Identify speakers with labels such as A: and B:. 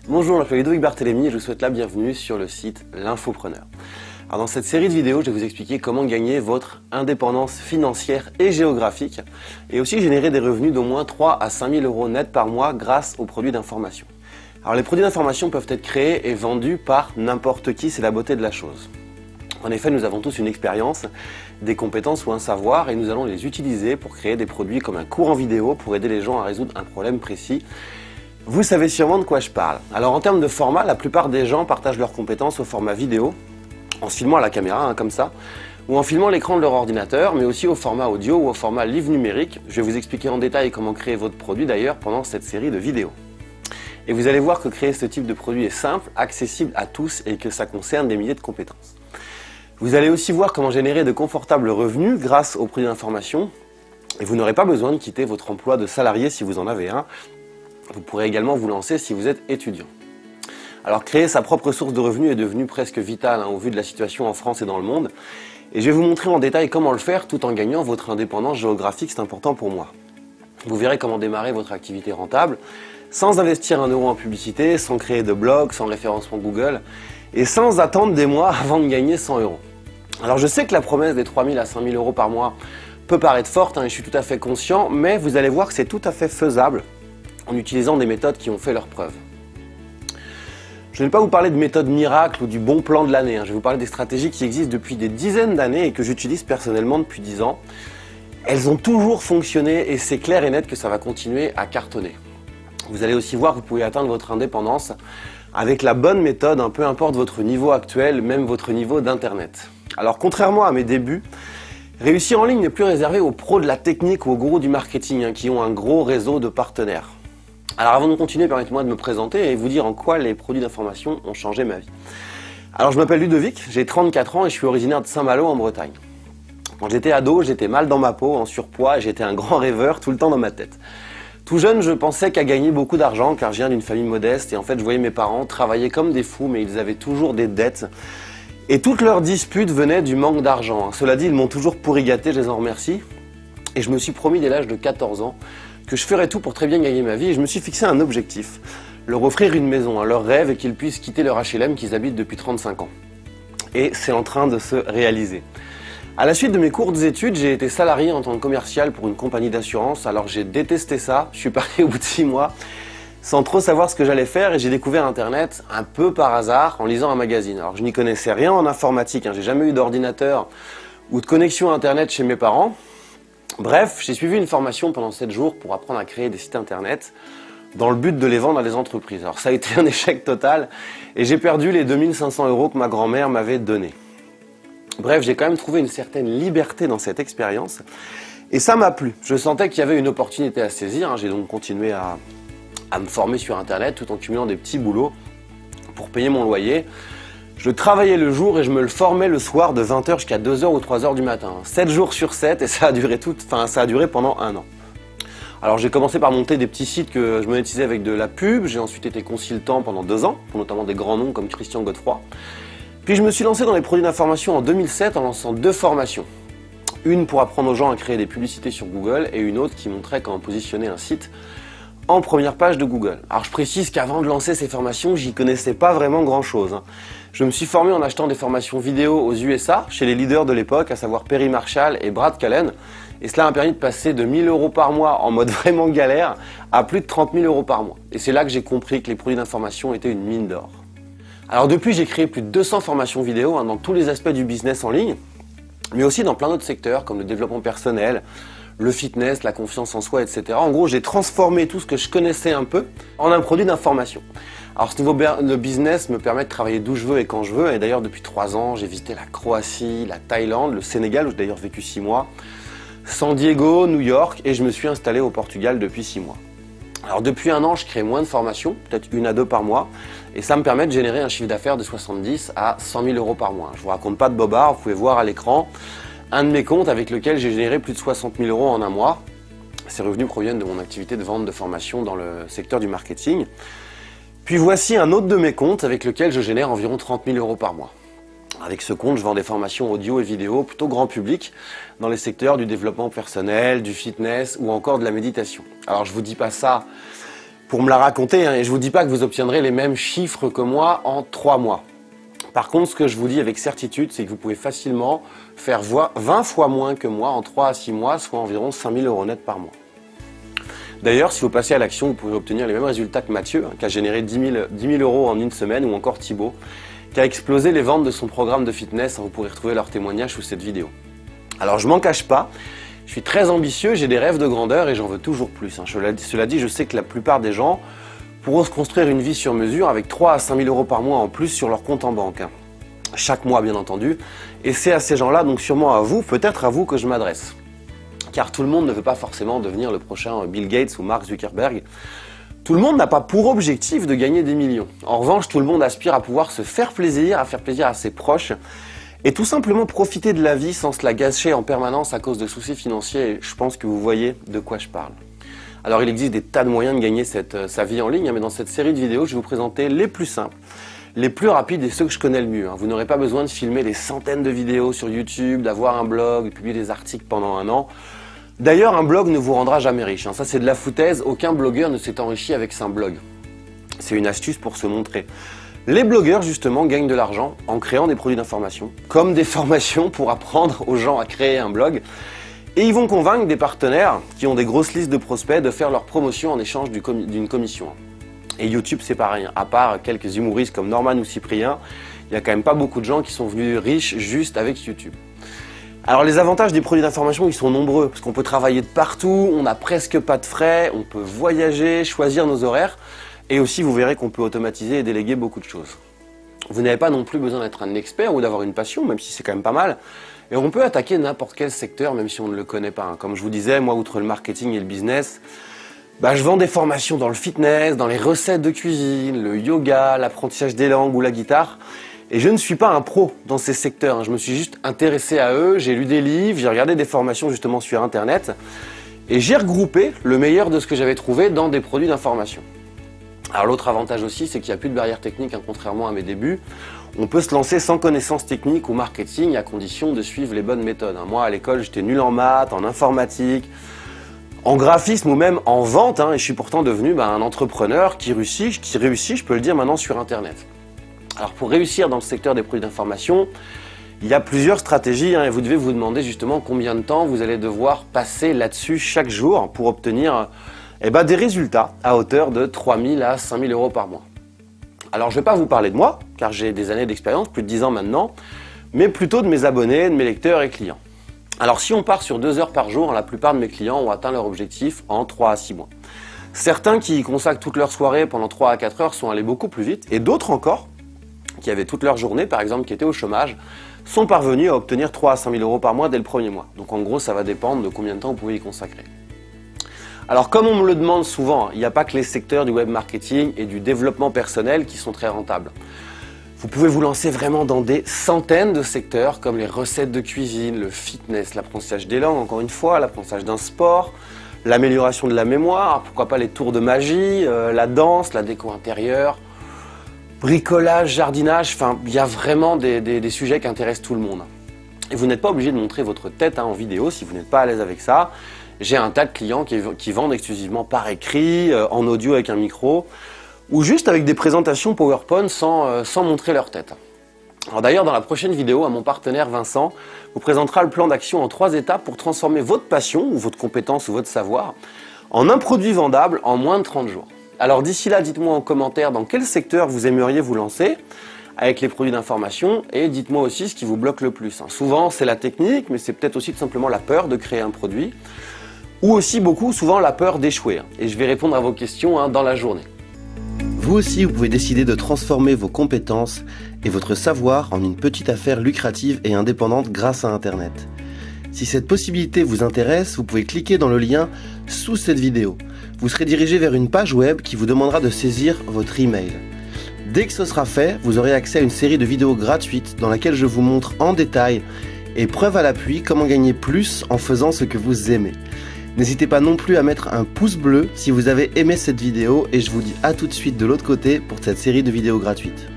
A: Bonjour, je m'appelle Ludovic Barthélémy et je vous souhaite la bienvenue sur le site L'Infopreneur. Alors dans cette série de vidéos, je vais vous expliquer comment gagner votre indépendance financière et géographique et aussi générer des revenus d'au moins 3 à 5 000 euros net par mois grâce aux produits d'information. Alors les produits d'information peuvent être créés et vendus par n'importe qui, c'est la beauté de la chose. En effet, nous avons tous une expérience, des compétences ou un savoir et nous allons les utiliser pour créer des produits comme un cours en vidéo pour aider les gens à résoudre un problème précis. Vous savez sûrement de quoi je parle. Alors en termes de format, la plupart des gens partagent leurs compétences au format vidéo, en se filmant à la caméra, comme ça, ou en filmant l'écran de leur ordinateur, mais aussi au format audio ou au format livre numérique. Je vais vous expliquer en détail comment créer votre produit d'ailleurs pendant cette série de vidéos. Et vous allez voir que créer ce type de produit est simple, accessible à tous et que ça concerne des milliers de compétences. Vous allez aussi voir comment générer de confortables revenus grâce aux produits d'information et vous n'aurez pas besoin de quitter votre emploi de salarié si vous en avez un. Vous pourrez également vous lancer si vous êtes étudiant. Alors créer sa propre source de revenus est devenu presque vital au vu de la situation en France et dans le monde. Et je vais vous montrer en détail comment le faire tout en gagnant votre indépendance géographique, c'est important pour moi. Vous verrez comment démarrer votre activité rentable sans investir 1 euro en publicité, sans créer de blog, sans référencement Google et sans attendre des mois avant de gagner 100 euros. Alors je sais que la promesse des 3 000 à 5 000 euros par mois peut paraître forte et je suis tout à fait conscient, mais vous allez voir que c'est tout à fait faisable en utilisant des méthodes qui ont fait leurs preuves. Je ne vais pas vous parler de méthode miracle ou du bon plan de l'année, je vais vous parler des stratégies qui existent depuis des dizaines d'années et que j'utilise personnellement depuis 10 ans. Elles ont toujours fonctionné et c'est clair et net que ça va continuer à cartonner. Vous allez aussi voir que vous pouvez atteindre votre indépendance avec la bonne méthode, peu importe votre niveau actuel, même votre niveau d'internet. Alors contrairement à mes débuts, réussir en ligne n'est plus réservé aux pros de la technique ou aux gourous du marketing qui ont un gros réseau de partenaires. Alors avant de continuer, permettez-moi de me présenter et vous dire en quoi les produits d'information ont changé ma vie. Alors je m'appelle Ludovic, j'ai 34 ans et je suis originaire de Saint-Malo en Bretagne. Quand j'étais ado, j'étais mal dans ma peau, en surpoids et j'étais un grand rêveur tout le temps dans ma tête. Tout jeune, je pensais qu'à gagner beaucoup d'argent car je viens d'une famille modeste et en fait je voyais mes parents travailler comme des fous mais ils avaient toujours des dettes. Et toutes leurs disputes venaient du manque d'argent. Cela dit, ils m'ont toujours pourri gâté, je les en remercie. Et je me suis promis dès l'âge de 14 ans que je ferais tout pour très bien gagner ma vie et je me suis fixé un objectif, leur offrir une maison, leur rêve et qu'ils puissent quitter leur HLM qu'ils habitent depuis 35 ans. Et c'est en train de se réaliser. À la suite de mes courtes études, j'ai été salarié en tant que commercial pour une compagnie d'assurance, alors j'ai détesté ça, je suis parti au bout de 6 mois sans trop savoir ce que j'allais faire et j'ai découvert Internet un peu par hasard en lisant un magazine. Alors je n'y connaissais rien en informatique, j'ai jamais eu d'ordinateur ou de connexion Internet chez mes parents. Bref, j'ai suivi une formation pendant 7 jours pour apprendre à créer des sites internet dans le but de les vendre à des entreprises. Alors ça a été un échec total et j'ai perdu les 2500 euros que ma grand-mère m'avait donnés. Bref, j'ai quand même trouvé une certaine liberté dans cette expérience et ça m'a plu. Je sentais qu'il y avait une opportunité à saisir, j'ai donc continué à me former sur internet tout en cumulant des petits boulots pour payer mon loyer. Je travaillais le jour et je me le formais le soir de 20h jusqu'à 2h ou 3h du matin. 7 jours sur 7 et ça a duré pendant 1 an. Alors j'ai commencé par monter des petits sites que je monétisais avec de la pub. J'ai ensuite été consultant pendant 2 ans, pour notamment des grands noms comme Christian Godefroy. Puis je me suis lancé dans les produits d'information en 2007 en lançant 2 formations. Une pour apprendre aux gens à créer des publicités sur Google et une autre qui montrait comment positionner un site en première page de Google. Alors je précise qu'avant de lancer ces formations, j'y connaissais pas vraiment grand chose. Je me suis formé en achetant des formations vidéo aux USA, chez les leaders de l'époque, à savoir Perry Marshall et Brad Callen. Et cela m'a permis de passer de 1 000 euros par mois en mode vraiment galère à plus de 30 000 euros par mois. Et c'est là que j'ai compris que les produits d'information étaient une mine d'or. Alors depuis, j'ai créé plus de 200 formations vidéo dans tous les aspects du business en ligne, mais aussi dans plein d'autres secteurs comme le développement personnel, le fitness, la confiance en soi, etc. En gros, j'ai transformé tout ce que je connaissais un peu en un produit d'information. Alors ce nouveau business me permet de travailler d'où je veux et quand je veux. Et d'ailleurs, depuis 3 ans, j'ai visité la Croatie, la Thaïlande, le Sénégal, où j'ai d'ailleurs vécu 6 mois, San Diego, New York, et je me suis installé au Portugal depuis 6 mois. Alors depuis 1 an, je crée moins de formations, peut-être 1 à 2 par mois, et ça me permet de générer un chiffre d'affaires de 70 à 100 000 euros par mois. Je vous raconte pas de bobard, vous pouvez voir à l'écran un de mes comptes avec lequel j'ai généré plus de 60 000 euros en 1 mois. Ces revenus proviennent de mon activité de vente de formation dans le secteur du marketing. Puis voici un autre de mes comptes avec lequel je génère environ 30 000 euros par mois. Avec ce compte, je vends des formations audio et vidéo plutôt grand public dans les secteurs du développement personnel, du fitness ou encore de la méditation. Alors je vous dis pas ça pour me la raconter, hein, et je vous dis pas que vous obtiendrez les mêmes chiffres que moi en 3 mois. Par contre, ce que je vous dis avec certitude, c'est que vous pouvez facilement faire 20 fois moins que moi en 3 à 6 mois, soit environ 5 000 € net par mois. D'ailleurs, si vous passez à l'action, vous pouvez obtenir les mêmes résultats que Mathieu, hein, qui a généré 10 000 € en une semaine, ou encore Thibaut, qui a explosé les ventes de son programme de fitness. Vous pourrez retrouver leur témoignage sous cette vidéo. Alors, je m'en cache pas, je suis très ambitieux, j'ai des rêves de grandeur et j'en veux toujours plus. Hein. Cela dit, je sais que la plupart des gens pourront se construire une vie sur mesure avec 3 à 5 000 € par mois en plus sur leur compte en banque. Hein. Chaque mois, bien entendu. Et c'est à ces gens-là, donc sûrement à vous, peut-être à vous que je m'adresse. Car tout le monde ne veut pas forcément devenir le prochain Bill Gates ou Mark Zuckerberg. Tout le monde n'a pas pour objectif de gagner des millions. En revanche, tout le monde aspire à pouvoir se faire plaisir, à faire plaisir à ses proches et tout simplement profiter de la vie sans se la gâcher en permanence à cause de soucis financiers. Et je pense que vous voyez de quoi je parle. Alors il existe des tas de moyens de gagner sa vie en ligne, mais dans cette série de vidéos, je vais vous présenter les plus simples, les plus rapides et ceux que je connais le mieux. Vous n'aurez pas besoin de filmer des centaines de vidéos sur YouTube, d'avoir un blog, de publier des articles pendant 1 an. D'ailleurs, un blog ne vous rendra jamais riche. Ça, c'est de la foutaise. Aucun blogueur ne s'est enrichi avec son blog. C'est une astuce pour se montrer. Les blogueurs, justement, gagnent de l'argent en créant des produits d'information, comme des formations pour apprendre aux gens à créer un blog. Et ils vont convaincre des partenaires qui ont des grosses listes de prospects de faire leur promotion en échange d'une commission. Et YouTube, c'est pareil. À part quelques humoristes comme Norman ou Cyprien, il n'y a quand même pas beaucoup de gens qui sont venus riches juste avec YouTube. Alors les avantages des produits d'information, ils sont nombreux, parce qu'on peut travailler de partout, on n'a presque pas de frais, on peut voyager, choisir nos horaires, et aussi vous verrez qu'on peut automatiser et déléguer beaucoup de choses. Vous n'avez pas non plus besoin d'être un expert ou d'avoir une passion, même si c'est quand même pas mal, et on peut attaquer n'importe quel secteur, même si on ne le connaît pas. Comme je vous disais, moi, outre le marketing et le business, je vends des formations dans le fitness, dans les recettes de cuisine, le yoga, l'apprentissage des langues ou la guitare. Et je ne suis pas un pro dans ces secteurs, je me suis juste intéressé à eux, j'ai lu des livres, j'ai regardé des formations justement sur internet et j'ai regroupé le meilleur de ce que j'avais trouvé dans des produits d'information. Alors l'autre avantage aussi, c'est qu'il n'y a plus de barrière technique, contrairement à mes débuts. On peut se lancer sans connaissances techniques ou marketing à condition de suivre les bonnes méthodes. Moi à l'école, j'étais nul en maths, en informatique, en graphisme ou même en vente, et je suis pourtant devenu un entrepreneur qui réussit, je peux le dire maintenant, sur internet. Alors pour réussir dans le secteur des produits d'information, il y a plusieurs stratégies et vous devez vous demander justement combien de temps vous allez devoir passer là-dessus chaque jour pour obtenir des résultats à hauteur de 3 000 à 5 000 € par mois. Alors je ne vais pas vous parler de moi, car j'ai des années d'expérience, plus de 10 ans maintenant, mais plutôt de mes abonnés, de mes lecteurs et clients. Alors si on part sur 2 heures par jour, la plupart de mes clients ont atteint leur objectif en 3 à 6 mois. Certains qui y consacrent toute leur soirée pendant 3 à 4 heures sont allés beaucoup plus vite, et d'autres encore, qui avaient toute leur journée, par exemple, qui étaient au chômage, sont parvenus à obtenir 3 à 5 000 € par mois dès le premier mois. Donc en gros, ça va dépendre de combien de temps vous pouvez y consacrer. Alors comme on me le demande souvent, il n'y a pas que les secteurs du web marketing et du développement personnel qui sont très rentables. Vous pouvez vous lancer vraiment dans des centaines de secteurs comme les recettes de cuisine, le fitness, l'apprentissage des langues, encore une fois, l'apprentissage d'un sport, l'amélioration de la mémoire, pourquoi pas les tours de magie, la danse, la déco intérieure, bricolage, jardinage, il y a vraiment des sujets qui intéressent tout le monde. Et vous n'êtes pas obligé de montrer votre tête en vidéo si vous n'êtes pas à l'aise avec ça. J'ai un tas de clients qui vendent exclusivement par écrit, en audio avec un micro, ou juste avec des présentations PowerPoint sans montrer leur tête. Alors d'ailleurs, dans la prochaine vidéo, mon partenaire Vincent vous présentera le plan d'action en 3 étapes pour transformer votre passion, ou votre compétence, ou votre savoir, en un produit vendable en moins de 30 jours. Alors d'ici là, dites-moi en commentaire dans quel secteur vous aimeriez vous lancer avec les produits d'information et dites-moi aussi ce qui vous bloque le plus. Souvent c'est la technique, mais c'est peut-être aussi tout simplement la peur de créer un produit ou aussi souvent la peur d'échouer. Et je vais répondre à vos questions dans la journée.
B: Vous aussi, vous pouvez décider de transformer vos compétences et votre savoir en une petite affaire lucrative et indépendante grâce à Internet. Si cette possibilité vous intéresse, vous pouvez cliquer dans le lien sous cette vidéo. Vous serez dirigé vers une page web qui vous demandera de saisir votre email. Dès que ce sera fait, vous aurez accès à une série de vidéos gratuites dans laquelle je vous montre en détail et preuve à l'appui comment gagner plus en faisant ce que vous aimez. N'hésitez pas non plus à mettre un pouce bleu si vous avez aimé cette vidéo et je vous dis à tout de suite de l'autre côté pour cette série de vidéos gratuites.